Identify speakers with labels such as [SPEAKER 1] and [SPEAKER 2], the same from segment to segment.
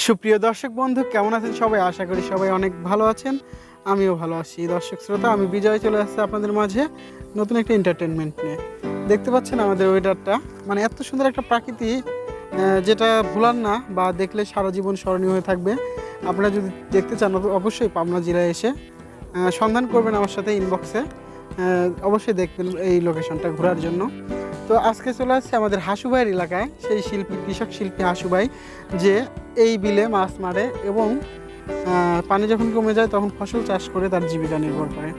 [SPEAKER 1] সুপ্রিয় দর্শক বন্ধু, কেমন আছেন সবাই? আশা করি সবাই অনেক ভালো আছেন। আমিও ভালো আছি। দর্শক শ্রোতা, আমি বিজয় চলে আসছি আপনাদের মাঝে নতুন একটা এন্টারটেনমেন্ট নিয়ে। দেখতে পাচ্ছেন আমাদের ওয়েদারটা, মানে এত সুন্দর একটা প্রাকৃতি, যেটা ভোলার না বা দেখলে সারা জীবন স্মরণীয় হয়ে থাকবে। আপনারা যদি দেখতে চান অবশ্যই পাবনা জেলায় এসে সন্ধান করবেন আমার সাথে ইনবক্সে। অবশ্যই দেখবেন এই লোকেশনটা ঘোরার জন্য। তো আজকে চলে আসছে আমাদের হাসুভাইয়ের এলাকায়, সেই শিল্পী, কৃষক শিল্পী হাসুভাই, যে এই বিলে মাছ মারে এবং পানি যখন কমে যায় তখন ফসল চাষ করে তার জীবিকা নির্ভর করে।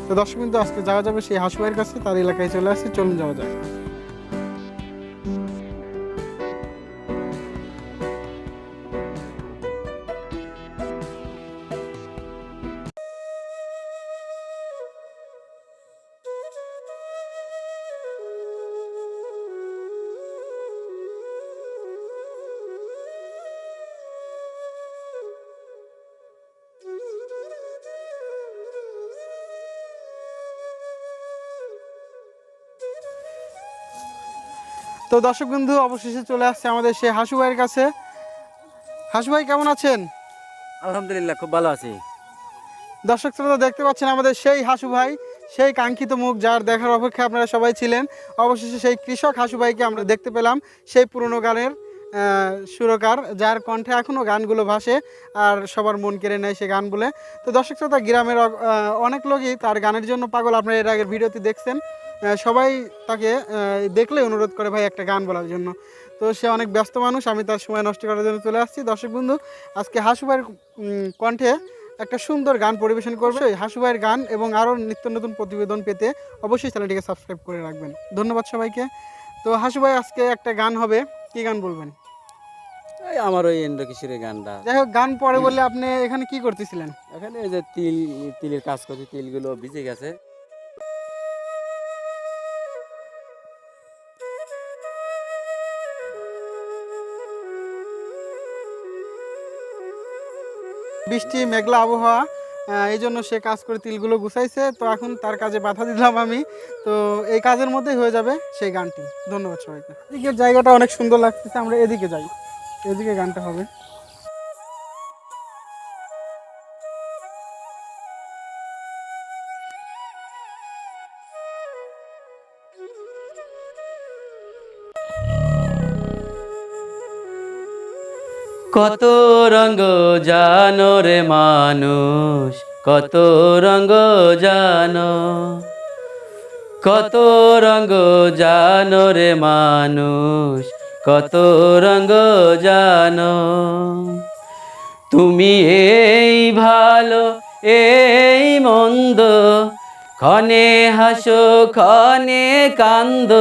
[SPEAKER 1] তো দর্শক বিন্দু, আজকে যাওয়া যাবে সেই হাসুভাইয়ের কাছে, তার এলাকায় চলে আসছে। চলুন যাওয়া যায়। তো দর্শক বন্ধু, অবশেষে চলে আসছে আমাদের সেই হাসুভাইয়ের কাছে। হাসুভাই, কেমন আছেন?
[SPEAKER 2] আলহামদুলিল্লাহ, খুব ভালো আছি।
[SPEAKER 1] দর্শক শ্রোতা, দেখতে পাচ্ছেন আমাদের সেই হাসু ভাই, সেই কাঙ্ক্ষিত মুখ, যার দেখার অপেক্ষা আপনারা সবাই ছিলেন। অবশেষে সেই কৃষক হাসু ভাইকে আমরা দেখতে পেলাম, সেই পুরনো গানের সুরকার, যার কণ্ঠে এখনও গানগুলো ভাসে আর সবার মন কেড়ে নেয় সে গান বলে। তো দর্শক শ্রোতা, গ্রামের অনেক লোকই তার গানের জন্য পাগল। আপনারা এর আগের ভিডিওতে দেখছেন, সবাই তাকে দেখলে অনুরোধ করে ভাই একটা গান বলার জন্য। তো সে অনেক ব্যস্ত মানুষ, আমি তার সময় নষ্ট করার জন্য চলে আসছি। দর্শক বন্ধু, আজকে হাসু ভাইয়ের কণ্ঠে একটা সুন্দর গান পরিবেশন করবে। হাসু ভাইয়ের গান এবং আরও নিত্য নতুন প্রতিবেদন পেতে অবশ্যই চ্যানেলটিকে সাবস্ক্রাইব করে রাখবেন। ধন্যবাদ সবাইকে। তো হাসু ভাই, আজকে একটা গান হবে, কি গান বলবেন?
[SPEAKER 2] এই আমার ওই এন্দ্র কিশোরের গানটা।
[SPEAKER 1] যাই হোক, গান পরে বললে, আপনি এখানে কি করতেছিলেন?
[SPEAKER 2] এখানে এই যে তিলের কাজ করছি, তিলগুলো ভিজে গেছে।
[SPEAKER 1] বৃষ্টি মেঘলা আবহাওয়া, এই জন্য সে কাজ করে তিলগুলো গুছাইছে। তো এখন তার কাজে বাধা দিলাম আমি। তো এই কাজের মধ্যেই হয়ে যাবে সেই গানটি। ধন্যবাদ সবাইকে। এদিকের জায়গাটা অনেক সুন্দর লাগতেছে, আমরা এদিকে যাই, এদিকে গানটা হবে।
[SPEAKER 2] কত রঙ জানো রে মানুষ, কত রঙ জানো, কত রঙ জানো রে মানুষ, কত রঙ জানো। তুমি এই ভালো এই মন্দ, ক্ষণে হাসো ক্ষণে কান্দ,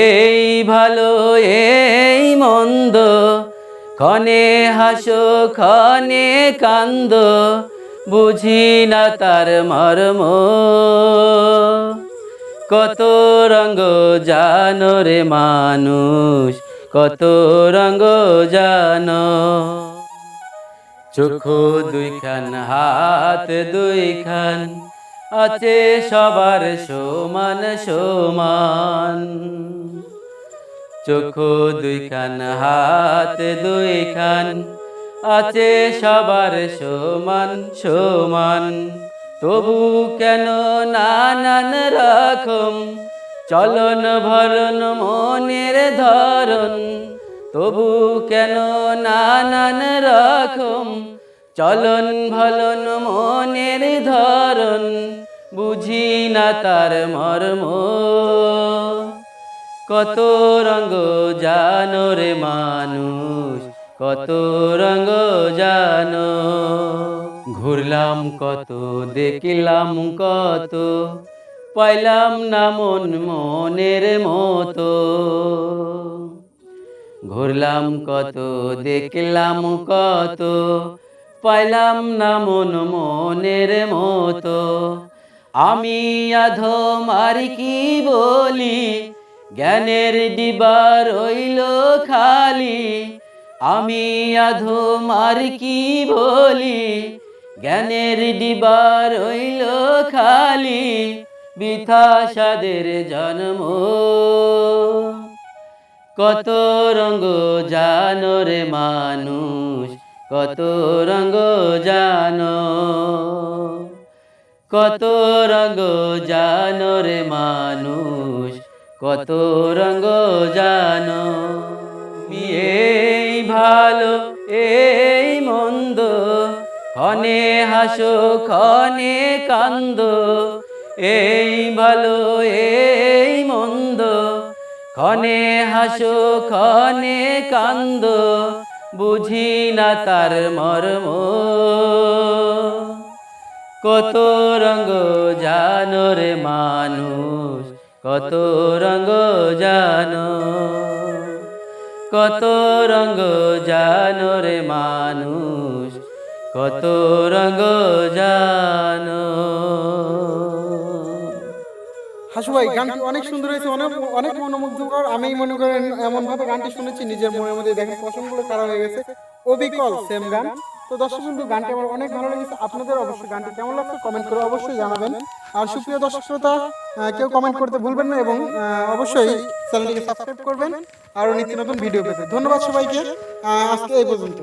[SPEAKER 2] এই ভালো এই মন্দ, ক্ষণে হাসো ক্ষণে কান্দ, বুঝি না তার মর্ম। কত রঙ জানো রে মানুষ, কত রঙ জানো। চোখো দুইখান হাত দুইখান, আছে সবার সমান সমান। চোখো দুইখান হাত দুইখান, আছে সবার সমান সমান। তবু কেন নানান রকম চলন ভরণ মনের ধরন, তবু কেন নানান রকম চলন ভলন মনের ধরন, বুঝি না তার মর্ম। কত রঙ জানো রে মানুষ, কত রঙ জানো। ঘুরলাম কত দেখলাম কত, পাইলাম না মন মনের মতো। ঘুরলাম কত দেখলাম কত, পাইলাম না মন মনের মতো। আমি আধম আর কি বলি, জ্ঞানের ডিবা রইল খালি। আমি আধম আর কি বলি, জ্ঞানের ডিবা রইল খালি। বৃথা সাদের জন্ম, কত রঙ জানো রে মানুষ, কত রঙ জানো, কত রঙ জানো রে মানুষ, কত রঙ জানো। এই ভালো এই মন্দ, ক্ষণে হাসো ক্ষণে কান্দ, এই ভালো এই মন্দ, ক্ষণে হাসো ক্ষণে কান্দ, বুঝি না তার মর্ম। কত রঙ জানো রে মানুষ, কত রঙ জানো, কত রঙ জানো রে মানুষ, কত রঙ জানো।
[SPEAKER 1] হাসু ভাই গানটি অনেক সুন্দর হয়েছে, অনেক অনেক মনোমুগ্ধকর। আমি মনে করেন এমন ভাবে গানটি শুনেছি নিজের মনের মধ্যে, দেখেন পছন্দগুলো খারাপ হয়ে গেছে, অবিকল সেম গান। তো দর্শক বন্ধু, গানটি আমার অনেক ভালো লেগেছে। আপনাদের অবশ্যই গানটি কেমন লাগছে কমেন্ট করে অবশ্যই জানাবেন। আর সুপ্রিয় দর্শক শ্রোতা, কেউ কমেন্ট করতে ভুলবেন না এবং অবশ্যই চ্যানেলটিকে সাবস্ক্রাইব করবেন আরও নিত্য নতুন ভিডিও পেতে। ধন্যবাদ সবাইকে, আজকে এই পর্যন্ত।